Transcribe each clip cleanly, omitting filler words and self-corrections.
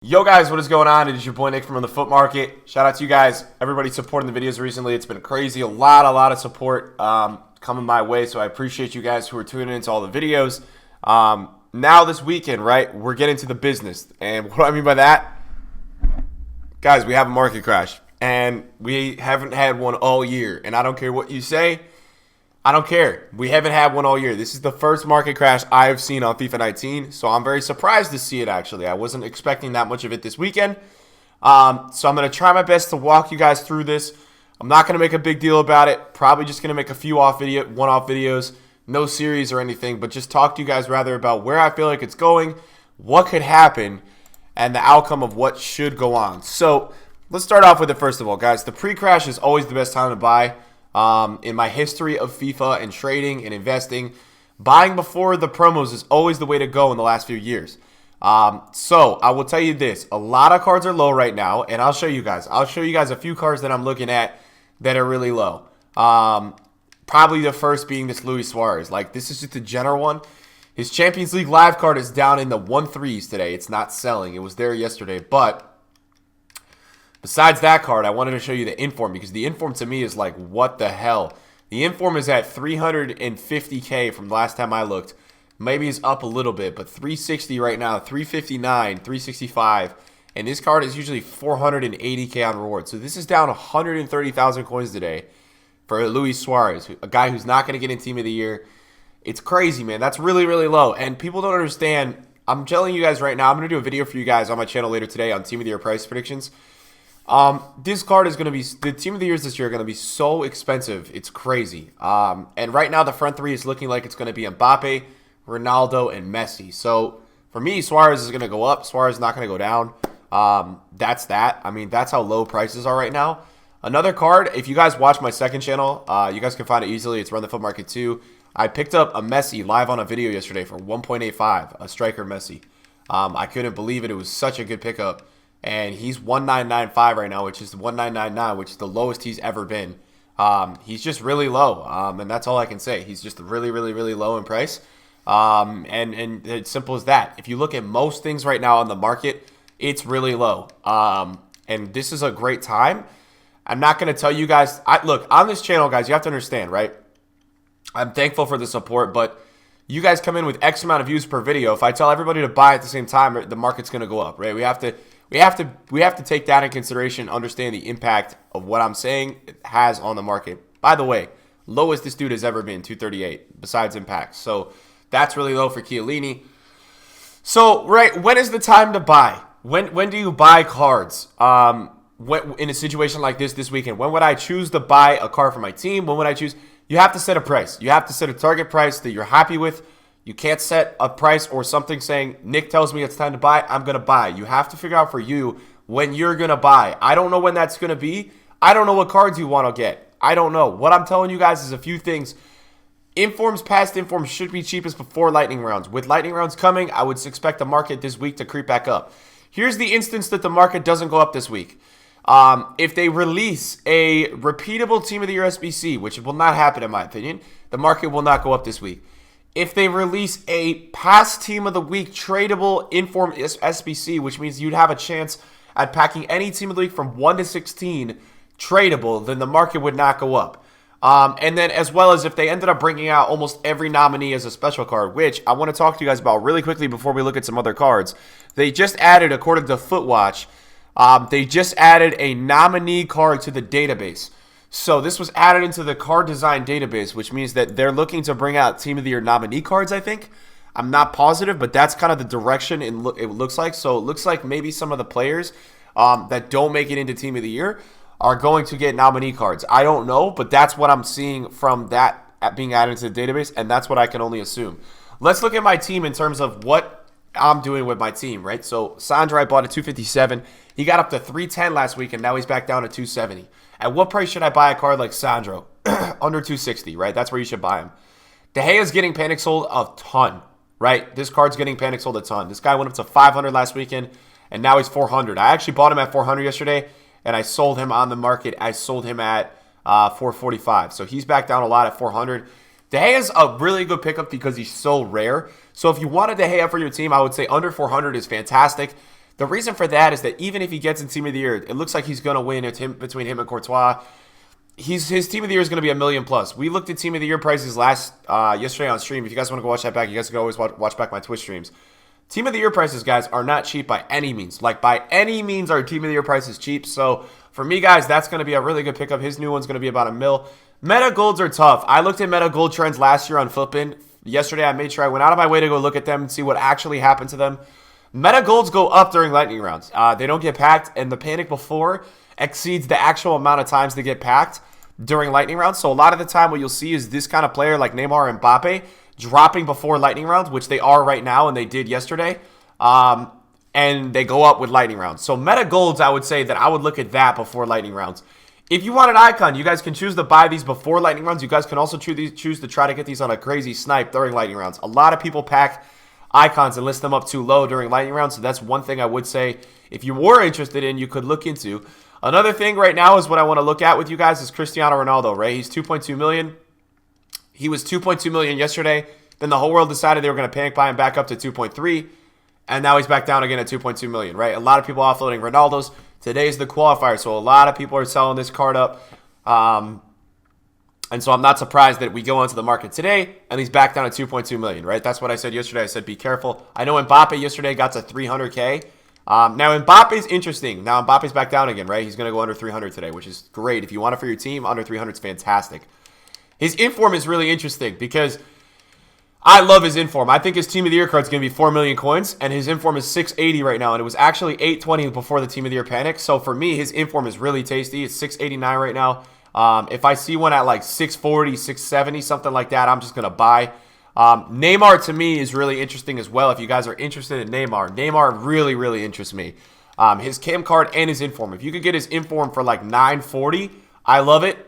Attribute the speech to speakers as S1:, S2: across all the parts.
S1: Yo guys, what is going on? It is your boy Nick from the Foot Market. Shout out to you guys, everybody supporting the videos recently. It's been crazy, a lot of support coming my way, so I appreciate you guys who are tuning into all the videos. Now this weekend, right, we're getting to the business, and what do I mean by that? Guys, we have a market crash, and we haven't had one all year, and I don't care what you say. I don't care. We haven't had one all year. This is the first market crash I have seen on FIFA 19, so I'm very surprised to see it, actually. I wasn't expecting that much of it this weekend. So I'm going to try my best to walk you guys through this. I'm not going to make a big deal about it. Probably just going to make a few one-off videos. No series or anything, but just talk to you guys rather about where I feel like it's going, what could happen, and the outcome of what should go on. So let's start off with it first of all, guys. The pre-crash is always the best time to buy. In my history of FIFA and trading and investing, buying before the promos is always the way to go in the last few years. So I will tell you this, a lot of cards are low right now, and I'll show you guys. I'll show you guys a few cards that I'm looking at that are really low. Probably the first being this Luis Suarez. Like, this is just a general one. His Champions League live card is down in the 1.3s today. It's not selling. It was there yesterday, but besides that card, I wanted to show you the Inform, because the Inform to me is like, what the hell? The Inform is at 350K from the last time I looked. Maybe it's up a little bit, but 360 right now, 359, 365. And this card is usually 480K on reward. So this is down 130,000 coins today for Luis Suarez, a guy who's not going to get in Team of the Year. It's crazy, man. That's really, really low. And people don't understand. I'm telling you guys right now, I'm going to do a video for you guys on my channel later today on Team of the Year price predictions. This card is going to be, the Team of the Years this year are going to be so expensive. It's crazy. And right now the front three is looking like it's going to be Mbappe, Ronaldo, and Messi. So for me, Suarez is going to go up. Suarez is not going to go down. That's that. I mean, that's how low prices are right now. Another card, if you guys watch my second channel, you guys can find it easily. It's Run the Foot Market 2. I picked up a Messi live on a video yesterday for 1.85, a striker Messi. I couldn't believe it. It was such a good pickup. And he's 1995 right now, which is 1999, which is the lowest he's ever been. He's just really low, and that's all I can say. He's just really, really, really low in price. And it's simple as that. If you look at most things right now on the market, it's really low. And this is a great time. I'm not going to tell you guys. Look, on this channel, guys, you have to understand, right? I'm thankful for the support, but you guys come in with X amount of views per video. If I tell everybody to buy at the same time, the market's going to go up, right? We have to take that in consideration, understand the impact of what I'm saying it has on the market. By the way, lowest this dude has ever been, 238, besides impact. So that's really low for Chiellini. So, right, when is the time to buy? When do you buy cards? In a situation like this weekend, when would I choose to buy a card for my team? When would I choose? You have to set a price. You have to set a target price that you're happy with. You can't set a price or something saying, Nick tells me it's time to buy, I'm going to buy. You have to figure out for you when you're going to buy. I don't know when that's going to be. I don't know what cards you want to get. I don't know. What I'm telling you guys is a few things. Informs, past informs should be cheapest before lightning rounds. With lightning rounds coming, I would expect the market this week to creep back up. Here's the instance that the market doesn't go up this week. If they release a repeatable Team of the Year SBC, which will not happen in my opinion, the market will not go up this week. If they release a past Team of the Week tradable Inform SBC, which means you'd have a chance at packing any Team of the Week from 1 to 16 tradable, then the market would not go up. And then as well as if they ended up bringing out almost every nominee as a special card, which I want to talk to you guys about really quickly before we look at some other cards. They just added, according to Footwatch, they just added a nominee card to the database. So this was added into the card design database, which means that they're looking to bring out Team of the Year nominee cards, I think. I'm not positive, but that's kind of the direction it looks like. So it looks like maybe some of the players that don't make it into Team of the Year are going to get nominee cards. I don't know, but that's what I'm seeing from that being added into the database, and that's what I can only assume. Let's look at my team in terms of what I'm doing with my team, right? So Sandro, I bought at 257. He got up to 310 last week, and now he's back down to 270. At what price should I buy a card like Sandro? Under 260, right? That's where you should buy him. De Gea's getting panic sold a ton, right? This card's getting panic sold a ton. This guy went up to 500 last weekend, and now he's 400. I actually bought him at 400 yesterday, and I sold him on the market. I sold him at 445. So he's back down a lot at 400. De Gea's a really good pickup because he's so rare. So if you wanted De Gea for your team, I would say under 400 is fantastic. The reason for that is that even if he gets in Team of the Year, it looks like he's going to win. It's between him and Courtois. His Team of the Year is going to be $1 million plus. We looked at Team of the Year prices yesterday on stream. If you guys want to go watch that back, you guys can always watch back my Twitch streams. Team of the Year prices, guys, are not cheap by any means. Like, by any means are Team of the Year prices cheap. So, for me, guys, that's going to be a really good pickup. His new one's going to be about $1 million. Meta golds are tough. I looked at meta gold trends last year on Flippin. Yesterday, I made sure I went out of my way to go look at them and see what actually happened to them. Meta golds go up during lightning rounds. They don't get packed, and the panic before exceeds the actual amount of times they get packed during lightning rounds. So a lot of the time what you'll see is this kind of player like Neymar and Mbappe dropping before lightning rounds, which they are right now and they did yesterday. And they go up with lightning rounds. So meta golds, I would say that I would look at that before lightning rounds. If you want an icon, you guys can choose to buy these before lightning rounds. You guys can also choose to try to get these on a crazy snipe during lightning rounds. A lot of people pack icons and list them up too low during lightning rounds. So that's one thing I would say if you were interested in, you could look into. Another thing right now is what I want to look at with you guys is Cristiano Ronaldo, right? He's 2.2 million. He was 2.2 million yesterday. Then the whole world decided they were going to panic buy him back up to 2.3. And now he's back down again at 2.2 million, right? A lot of people offloading Ronaldo's. Today's the qualifier, so a lot of people are selling this card up. And so I'm not surprised that we go onto the market today and he's back down at 2.2 million, right? That's what I said yesterday. I said be careful. I know Mbappe yesterday got to 300K. Now Mbappe's interesting. Now Mbappe's back down again, right? He's going to go under 300 today, which is great. If you want it for your team, under 300 is fantastic. His inform is really interesting because I love his inform. I think his Team of the Year card is going to be 4 million coins, and his inform is 680 right now, and it was actually 820 before the Team of the Year panic. So for me, his inform is really tasty. It's 689 right now. If I see one at like 640, 670, something like that, I'm just going to buy. Neymar to me is really interesting as well. If you guys are interested in Neymar really, really interests me. His cam card and his inform. If you could get his inform for like 940, I love it.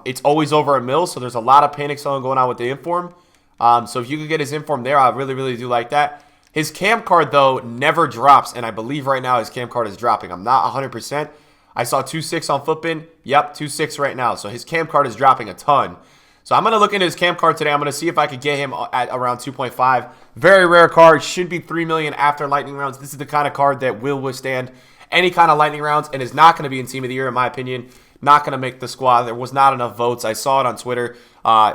S1: It's always over $1 million, so there's a lot of panic selling going on with the inform. So if you could get his inform there, I really, really do like that. His cam card, though, never drops, and I believe right now his cam card is dropping. I'm not 100%. I saw 2.6 on Footbin. Yep, 2.6 right now. So his cam card is dropping a ton. So I'm going to look into his cam card today. I'm going to see if I could get him at around 2.5. Very rare card. Should be 3 million after lightning rounds. This is the kind of card that will withstand any kind of lightning rounds and is not going to be in Team of the Year, in my opinion. Not going to make the squad. There was not enough votes. I saw it on Twitter.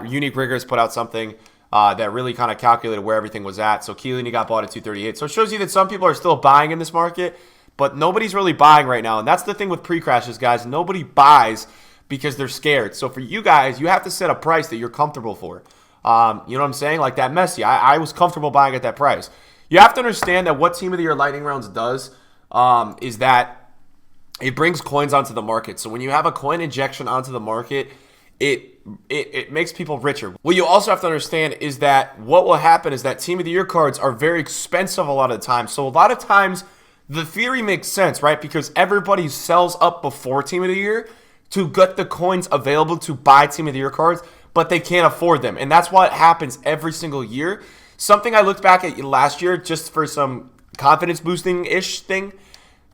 S1: Unique Riggers put out something that really kind of calculated where everything was at. So Chiellini got bought at 238. So it shows you that some people are still buying in this market, but nobody's really buying right now. And that's the thing with pre-crashes, guys. Nobody buys because they're scared. So for you guys, you have to set a price that you're comfortable for. You know what I'm saying? Like that Messi, I was comfortable buying at that price. You have to understand that what Team of the Year lightning rounds does is that it brings coins onto the market. So when you have a coin injection onto the market, it makes people richer. What you also have to understand is that what will happen is that Team of the Year cards are very expensive a lot of the time. So a lot of times the theory makes sense, right? Because everybody sells up before Team of the Year to get the coins available to buy Team of the Year cards, but they can't afford them. And that's what happens every single year. Something I looked back at last year just for some confidence boosting-ish thing.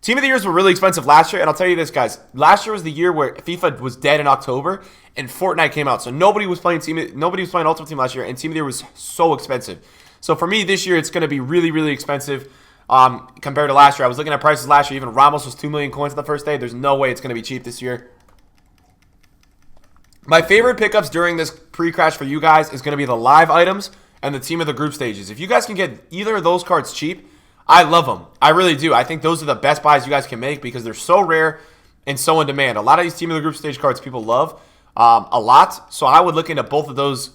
S1: Team of the Years were really expensive last year, and I'll tell you this, guys. Last year was the year where FIFA was dead in October, and Fortnite came out. So nobody was playing Ultimate Team last year, and Team of the Year was so expensive. So for me, this year, it's going to be really, really expensive compared to last year. I was looking at prices last year. Even Ramos was 2 million coins on the first day. There's no way it's going to be cheap this year. My favorite pickups during this pre-crash for you guys is going to be the live items and the Team of the Group stages. If you guys can get either of those cards cheap, I love them. I really do. I think those are the best buys you guys can make because they're so rare and so in demand. A lot of these Team of the Group stage cards people love a lot. So I would look into both of those.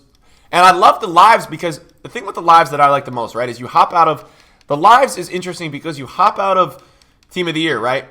S1: And I love the lives because the thing with the lives that I like the most, right, is you hop out of – the lives is interesting because you hop out of Team of the Year, right?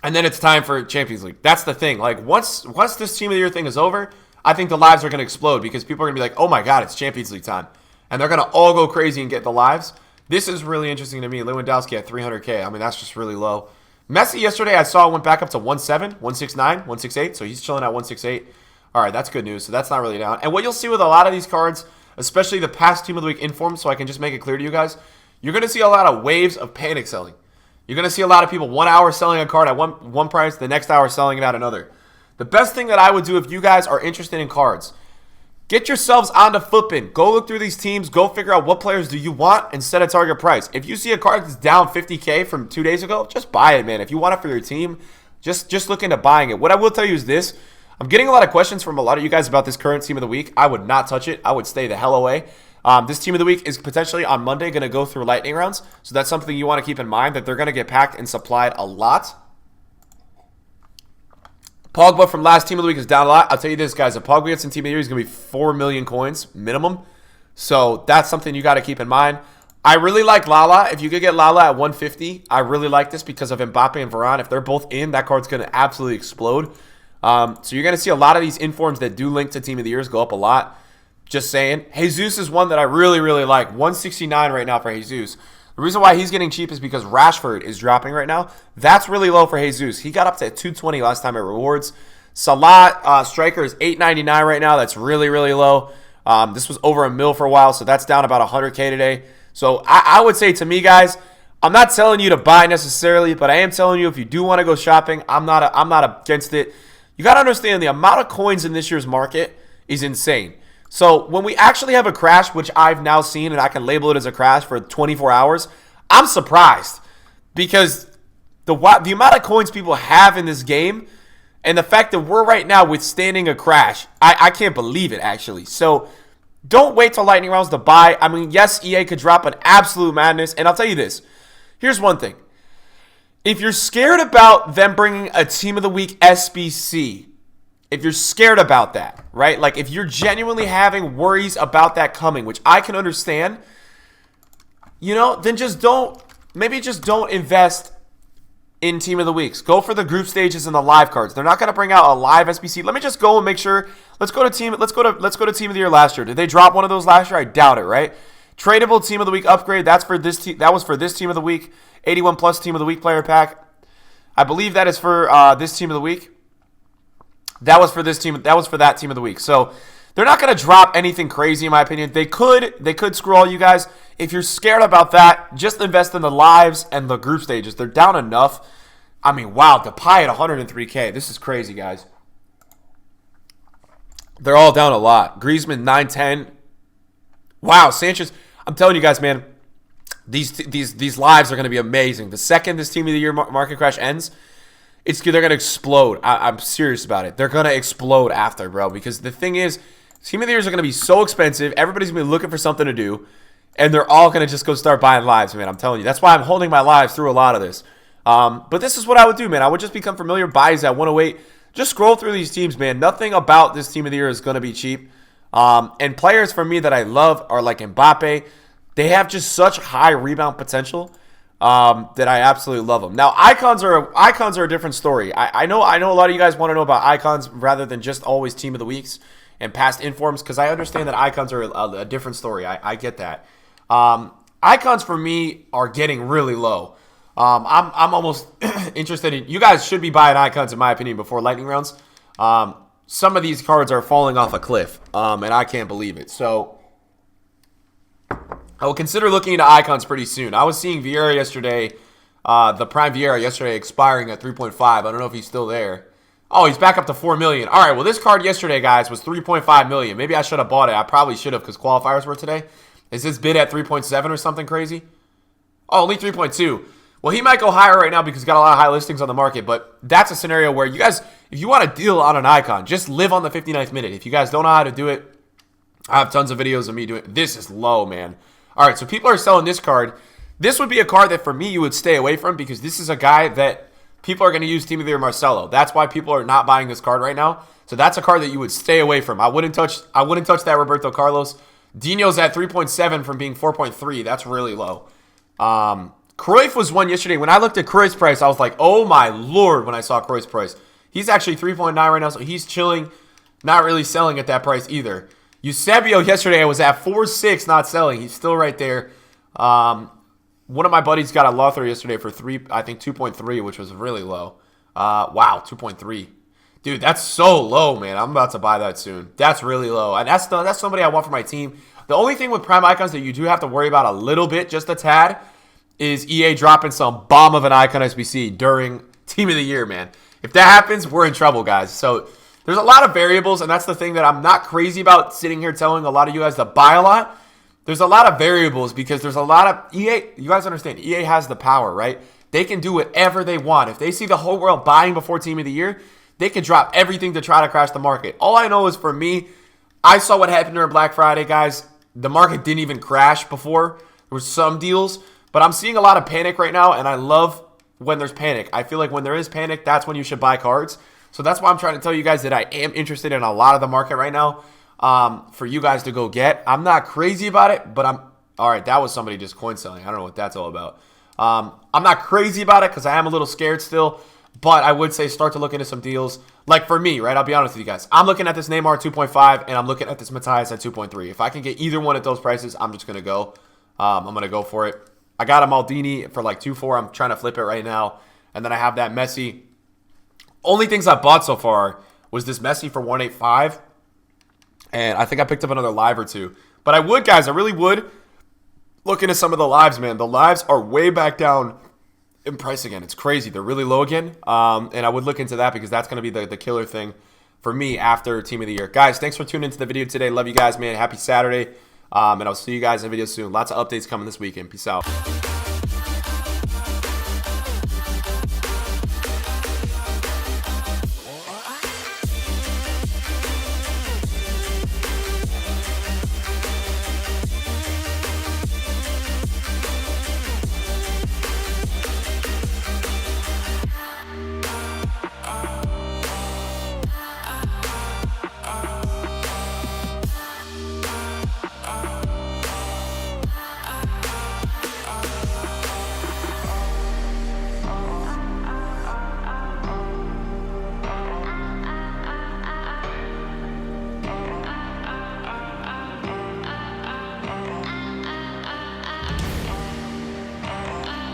S1: And then it's time for Champions League. That's the thing. Like once this Team of the Year thing is over, I think the lives are going to explode because people are going to be like, oh my God, it's Champions League time. And they're going to all go crazy and get the lives. This is really interesting to me. Lewandowski at 300K. I mean, that's just really low. Messi yesterday, I saw went back up to 1.7, 1.69, 1.68. So he's chilling at 1.68. All right, that's good news. So that's not really down. And what you'll see with a lot of these cards, especially the past Team of the Week informs, so I can just make it clear to you guys, you're going to see a lot of waves of panic selling. You're going to see a lot of people 1 hour selling a card at one price, the next hour selling it at another. The best thing that I would do if you guys are interested in cards, Get yourselves onto Footbin. Go look through these teams. Go figure out what players do you want and set a target price. If you see a card that's down 50K from 2 days ago, just buy it, man. If you want it for your team, just look into buying it. What I will tell you is this. I'm getting a lot of questions from a lot of you guys about this current team of the week. I would not touch it. I would stay the hell away. This team of the week is potentially on Monday going to go through lightning rounds. So that's something you want to keep in mind, that they're going to get packed and supplied a lot. Pogba from last team of the week is down a lot. I'll tell you this, guys. If Pogba gets in team of the year, he's going to be 4 million coins minimum. So that's something you got to keep in mind. I really like Lala. If you could get Lala at 150, I really like this because of Mbappe and Varane. If they're both in, that card's going to absolutely explode. So you're going to see a lot of these informs that do link to team of the years go up a lot. Just saying. Jesus is one that I really, really like. 169 right now for Jesus. The reason why he's getting cheap is because Rashford is dropping right now. That's really low for Jesus. He got up to 220 last time at rewards. Salah, striker, is 899 right now. That's really, really low. This was over $1 million for a while, so that's down about 100K today. So I would say, to me, guys, I'm not telling you to buy necessarily, but I am telling you if you do want to go shopping, I'm not against it. You got to understand the amount of coins in this year's market is insane. So when we actually have a crash, which I've now seen, and I can label it as a crash for 24 hours, I'm surprised because the amount of coins people have in this game and the fact that we're right now withstanding a crash, I can't believe it, actually. So don't wait till lightning rounds to buy. I mean, yes, EA could drop an absolute madness, and I'll tell you this. Here's one thing. If you're scared about them bringing a Team of the Week SBC, if you're scared about that, right? Like if you're genuinely having worries about that coming, which I can understand, then just don't invest in Team of the Weeks. Go for the group stages and the live cards. They're not going to bring out a live SBC. Let me just go and make sure. Let's go to Team of the Year last year. Did they drop one of those last year? I doubt it, right? Tradable Team of the Week upgrade. That was for this Team of the Week. 81 plus Team of the Week player pack. I believe that is for this Team of the Week. That was for this team. That was for that Team of the Week. So they're not going to drop anything crazy, in my opinion. They could screw all you guys. If you're scared about that, just invest in the lives and the group stages. They're down enough. I mean, wow, Depay at 103K. This is crazy, guys. They're all down a lot. Griezmann 910. Wow, Sanchez. I'm telling you guys, man, these lives are going to be amazing. The second this Team of the Year market crash ends, they're going to explode. I'm serious about it. They're going to explode after, bro. Because the thing is, Team of the Years are going to be so expensive. Everybody's going to be looking for something to do. And they're all going to just go start buying lives, man. I'm telling you. That's why I'm holding my lives through a lot of this. But this is what I would do, man. I would just become familiar. Buys at 108. Just scroll through these teams, man. Nothing about this Team of the Year is going to be cheap. And players for me that I love are like Mbappe. They have just such high rebound potential. That I absolutely love them. Now, icons are a different story. I know a lot of you guys want to know about icons rather than just always Team of the Weeks and past informs, because I understand that icons are a different story. I get that. Icons for me are getting really low. I'm almost interested in. You guys should be buying icons, in my opinion, before lightning rounds. Some of these cards are falling off a cliff, and I can't believe it. So I will consider looking into icons pretty soon. I was seeing Vieira yesterday, the Prime Vieira yesterday expiring at 3.5. I don't know if he's still there. Oh, he's back up to 4 million. All right, well, this card yesterday, guys, was 3.5 million. Maybe I should have bought it. I probably should have because qualifiers were today. Is this bid at 3.7 or something crazy? Oh, only 3.2. Well, he might go higher right now because he's got a lot of high listings on the market, but that's a scenario where you guys, if you want to deal on an icon, just live on the 59th minute. If you guys don't know how to do it, I have tons of videos of me doing it. This is low, man. All right, so people are selling this card. This would be a card that for me you would stay away from because this is a guy that people are going to use Team of the Year Marcelo. That's why people are not buying this card right now. So that's a card that you would stay away from. I wouldn't touch that Roberto Carlos. Dino's at 3.7 from being 4.3. That's really low. Cruyff was one yesterday. When I looked at Cruyff's price, I was like, oh my Lord, when I saw Cruyff's price. He's actually 3.9 right now, so he's chilling, not really selling at that price either. Eusebio yesterday was at 4.6, not selling. He's still right there. One of my buddies got a Lothar yesterday for 2.3, which was really low. Wow, 2.3. Dude, that's so low, man. I'm about to buy that soon. That's really low. And that's somebody I want for my team. The only thing with Prime Icons that you do have to worry about a little bit, just a tad, is EA dropping some bomb of an Icon SBC during Team of the Year, man. If that happens, we're in trouble, guys. So there's a lot of variables, and that's the thing that I'm not crazy about sitting here telling a lot of you guys to buy a lot. There's a lot of variables because there's a lot of EA. You guys understand, EA has the power, right? They can do whatever they want. If they see the whole world buying before Team of the Year, they can drop everything to try to crash the market. All I know is for me, I saw what happened during Black Friday, guys. The market didn't even crash before. There were some deals, but I'm seeing a lot of panic right now, and I love when there's panic. I feel like when there is panic, that's when you should buy cards. So that's why I'm trying to tell you guys that I am interested in a lot of the market right now for you guys to go get. I'm not crazy about it, but all right, that was somebody just coin selling. I don't know what that's all about. I'm not crazy about it because I am a little scared still, but I would say start to look into some deals. Like for me, right, I'll be honest with you guys. I'm looking at this Neymar 2.5, and I'm looking at this Matthias at 2.3. If I can get either one at those prices, I'm just going to go. I'm going to go for it. I got a Maldini for like 2.4. I'm trying to flip it right now. And then I have that Messi. Only things I bought so far was this Messi for 185. And I think I picked up another live or two. But I would, guys, I really would look into some of the lives, man. The lives are way back down in price again. It's crazy. They're really low again. And I would look into that because that's going to be the killer thing for me after Team of the Year. Guys, thanks for tuning into the video today. Love you guys, man. Happy Saturday. And I'll see you guys in a video soon. Lots of updates coming this weekend. Peace out.